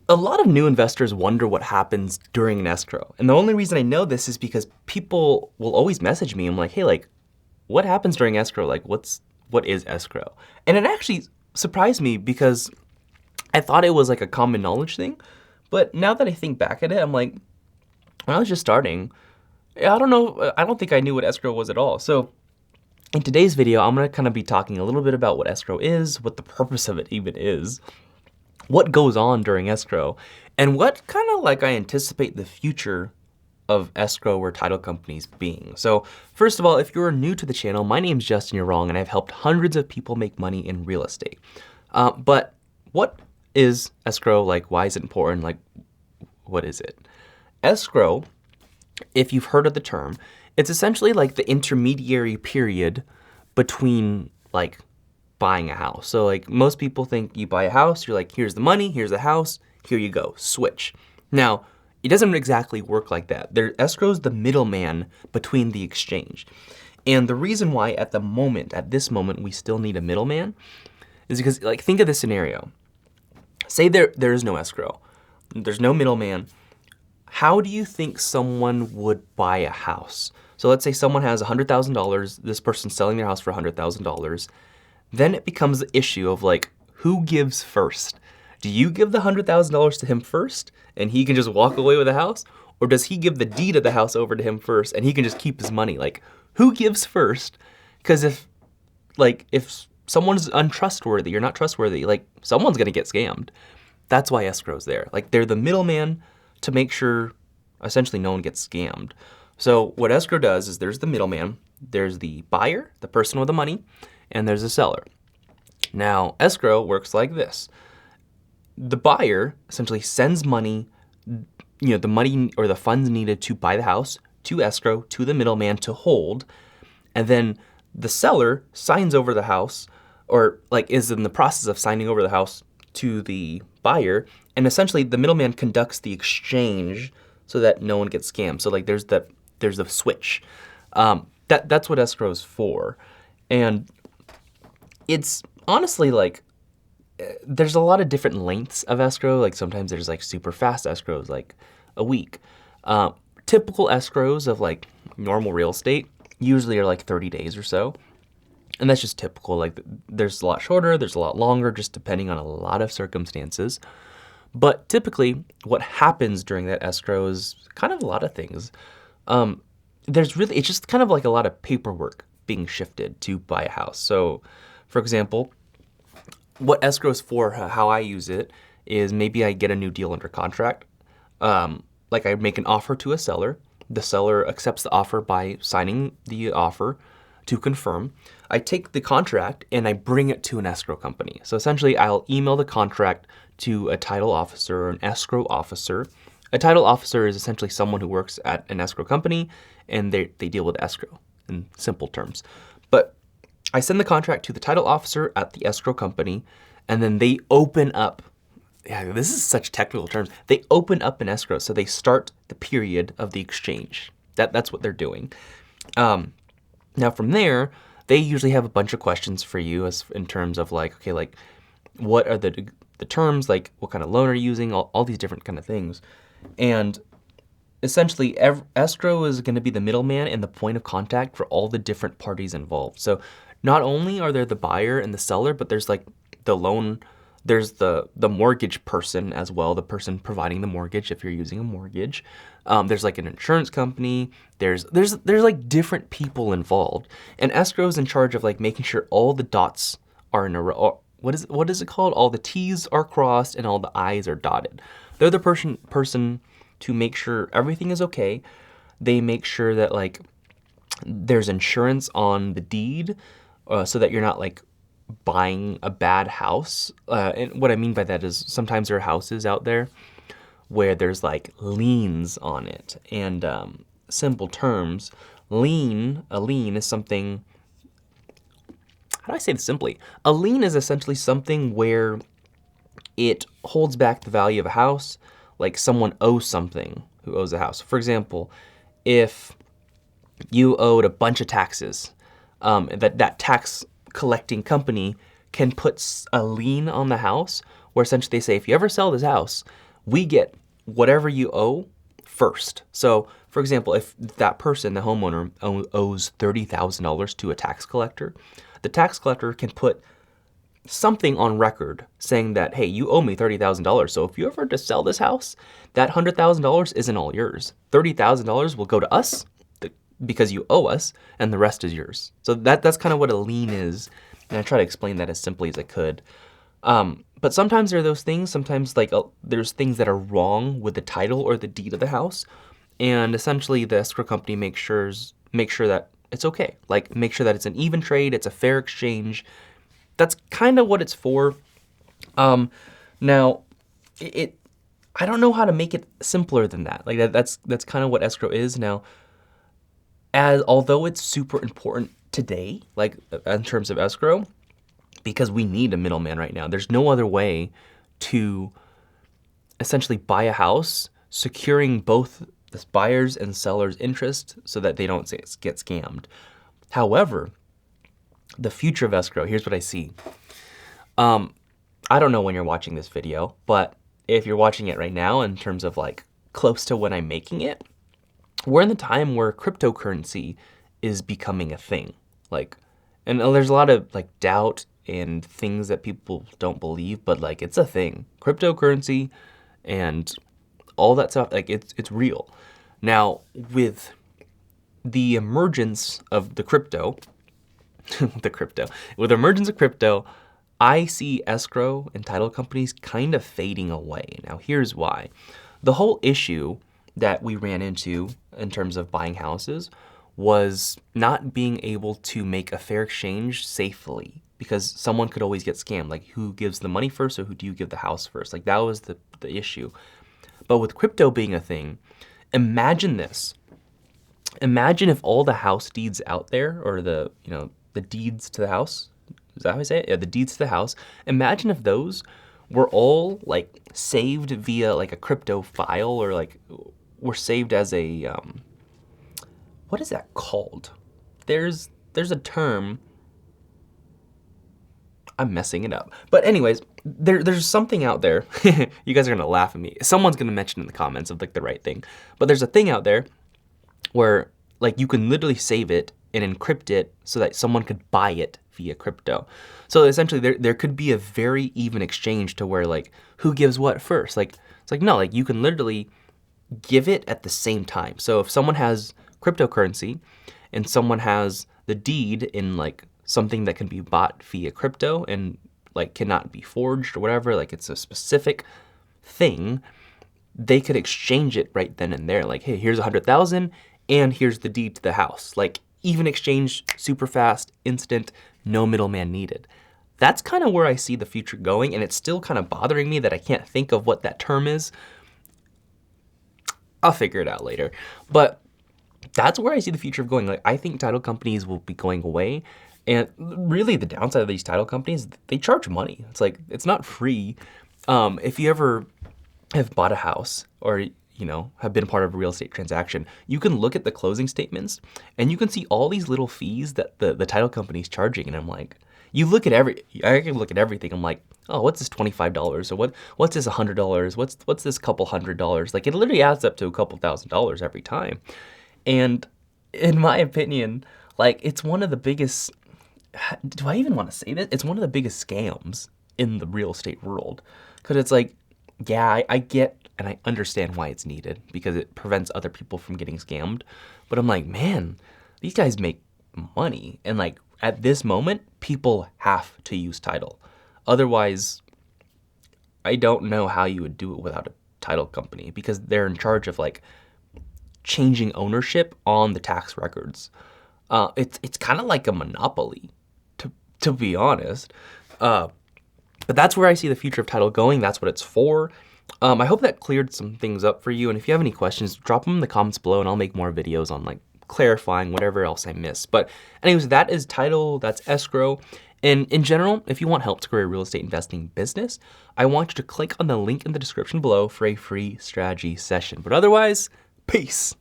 A lot of new investors wonder what happens during an escrow. And the only reason I know this is because people will always message me. I'm like, hey, like, what happens during escrow? Like, what is escrow? And it actually surprised me because I thought it was like a common knowledge thing. But now that I think back at it, I'm like, when I was just starting, I don't know, I don't think I knew what escrow was at all. So in today's video, I'm gonna kind of be talking a little bit about what escrow is, what the purpose of it even is, what goes on during escrow, and what kind of like I anticipate the future of escrow or title companies being. So first of all, if you're new to the channel, my name's Justin You're and I've helped hundreds of people make money in real estate. But what is escrow? Like, why is it important? Like, what is it? Escrow, if you've heard of the term, it's essentially like the intermediary period between like buying a house. So like most people think you buy a house, you're like, here's the money, here's the house, here you go, switch. Now, it doesn't exactly work like that. Escrow is the middleman between the exchange. And the reason why at this moment, we still need a middleman is because, like, think of this scenario. Say there is no escrow. There's no middleman. How do you think someone would buy a house? So let's say someone has $100,000. This person's selling their house for $100,000. Then it becomes the issue of like, who gives first? Do you give the $100,000 to him first and he can just walk away with the house? Or does he give the deed of the house over to him first and he can just keep his money? Like, who gives first? Because if someone's untrustworthy, you're not trustworthy, like someone's gonna get scammed. That's why escrow's there. Like, they're the middleman to make sure essentially no one gets scammed. So what escrow does is there's the middleman, there's the buyer, the person with the money, and there's a seller. Now, escrow works like this. The buyer essentially sends money, the money or the funds needed to buy the house to escrow, to the middleman to hold, and then the seller signs over the house, or like is in the process of signing over the house to the buyer, and essentially the middleman conducts the exchange so that no one gets scammed. So like there's the switch. That's what escrow is for. And it's honestly like, there's a lot of different lengths of escrow. Like sometimes there's like super fast escrows, like a week. Typical escrows of like normal real estate usually are like 30 days or so. And that's just typical. Like there's a lot shorter, there's a lot longer, just depending on a lot of circumstances. But typically what happens during that escrow is kind of a lot of things. It's just kind of like a lot of paperwork being shifted to buy a house. So for example, what escrow is for, how I use it, is maybe I get a new deal under contract. Like I make an offer to a seller. The seller accepts the offer by signing the offer to confirm. I take the contract and I bring it to an escrow company. So essentially I'll email the contract to a title officer or an escrow officer. A title officer is essentially someone who works at an escrow company and they deal with escrow in simple terms. But I send the contract to the title officer at the escrow company, and then they open up, this is such technical terms, they open up an escrow, so they start the period of the exchange. That's what they're doing. Now from there, they usually have a bunch of questions for you as in terms of like, okay, like what are the terms, like what kind of loan are you using, all these different kind of things. And essentially, escrow is going to be the middleman and the point of contact for all the different parties involved. So not only are there the buyer and the seller, but there's like the loan, there's the mortgage person as well, the person providing the mortgage if you're using a mortgage. There's like an insurance company. There's like different people involved. And escrow is in charge of like making sure all the dots are in a row. What is it called? All the T's are crossed and all the I's are dotted. They're the person to make sure everything is okay. They make sure that like there's insurance on the deed so that you're not like buying a bad house. And what I mean by that is sometimes there are houses out there where there's like liens on it. And simple terms, a lien is something, how do I say this simply? A lien is essentially something where it holds back the value of a house, like someone owes something who owes a house. For example, if you owed a bunch of taxes, that tax collecting company can put a lien on the house where essentially they say, if you ever sell this house, we get whatever you owe first. So for example, if that person, the homeowner, owes $30,000 to a tax collector, the tax collector can put something on record saying that, hey, you owe me $30,000. So if you ever to sell this house, that $100,000 isn't all yours. $30,000 will go to us because you owe us, and the rest is yours. So that's kind of what a lien is. And I try to explain that as simply as I could. But sometimes there are those things, sometimes like there's things that are wrong with the title or the deed of the house. And essentially the escrow company make sure that it's okay. Like make sure that it's an even trade, it's a fair exchange. That's kind of what it's for. Now, I don't know how to make it simpler than that. Like that's kind of what escrow is now. Although it's super important today, like in terms of escrow, because we need a middleman right now. There's no other way to essentially buy a house, securing both the buyer's and seller's interest so that they don't get scammed. However, the future of escrow, here's what I see. I don't know when you're watching this video, but if you're watching it right now in terms of like close to when I'm making it, we're in the time where cryptocurrency is becoming a thing. Like, and there's a lot of like doubt and things that people don't believe, but like it's a thing. Cryptocurrency and all that stuff, like it's real. Now, with the emergence of the crypto, with the emergence of crypto, I see escrow and title companies kind of fading away. Now, here's why. The whole issue that we ran into in terms of buying houses was not being able to make a fair exchange safely, because someone could always get scammed. Like, who gives the money first, or who do you give the house first? Like, that was the issue. But with crypto being a thing, imagine this. Imagine if all the house deeds out there, or the deeds to the house, is that how I say it? Yeah, the deeds to the house. Imagine if those were all like saved via like a crypto file, or like were saved as a, what is that called? There's a term. I'm messing it up. But anyways, there's something out there. You guys are gonna laugh at me. Someone's gonna mention in the comments of like the right thing. But there's a thing out there where like you can literally save it and encrypt it so that someone could buy it via crypto. So essentially there could be a very even exchange to where like who gives what first. Like it's like no, like you can literally give it at the same time. So if someone has cryptocurrency and someone has the deed in like something that can be bought via crypto and like cannot be forged or whatever, like it's a specific thing, they could exchange it right then and there. Like, hey, here's 100,000 and here's the deed to the house. Like even exchange, super fast, instant, no middleman needed. That's kind of where I see the future going, and it's still kind of bothering me that I can't think of what that term is. I'll figure it out later. But that's where I see the future of going. Like, I think title companies will be going away. And really the downside of these title companies, they charge money. It's like, it's not free. If you ever have bought a house or, have been part of a real estate transaction, you can look at the closing statements and you can see all these little fees that the title company is charging. And I'm like, I can look at everything. I'm like, oh, what's this $25? Or what's this $100? What's this couple $100? Like it literally adds up to a couple $1,000s every time. And in my opinion, like it's one of the biggest, do I even want to say this? It's one of the biggest scams in the real estate world. Because it's like, yeah, I get and I understand why it's needed because it prevents other people from getting scammed. But I'm like, man, these guys make money. And like at this moment, people have to use title. Otherwise, I don't know how you would do it without a title company because they're in charge of like changing ownership on the tax records. It's kind of like a monopoly, to be honest. But that's where I see the future of title going. That's what it's for. I hope that cleared some things up for you. And if you have any questions, drop them in the comments below and I'll make more videos on like clarifying whatever else I missed. But anyways, that is title, that's escrow. And in general, if you want help to grow your real estate investing business, I want you to click on the link in the description below for a free strategy session. But otherwise, peace.